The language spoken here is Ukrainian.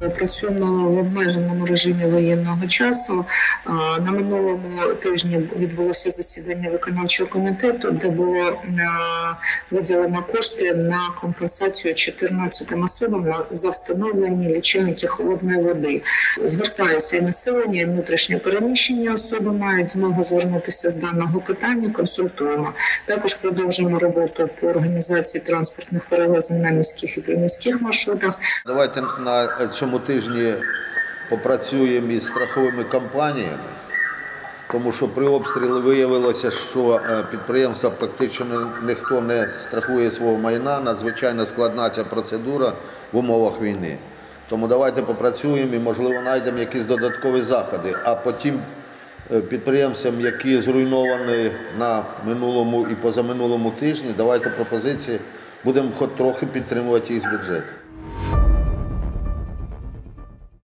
Працюємо в обмеженому режимі воєнного часу. На минулому тижні відбулося засідання виконавчого комітету, де було виділено кошти на компенсацію 14 особам за встановлення лічильників холодної води. Звертаюся і населення, і внутрішньо переміщені особи мають змогу звернутися з даного питання, консультуємо. Також продовжуємо роботу по організації транспортних перевезень на міських і приміських маршрутах. Давайте на цьому тижні попрацюємо із страховими компаніями, тому що при обстрілі виявилося, що підприємства практично ніхто не страхує свого майна, надзвичайно складна ця процедура в умовах війни. Тому давайте попрацюємо і, можливо, знайдемо якісь додаткові заходи, а потім підприємцям, які зруйновані на минулому і позаминулому тижні, давайте пропозиції, будемо хоч трохи підтримувати їх з бюджету.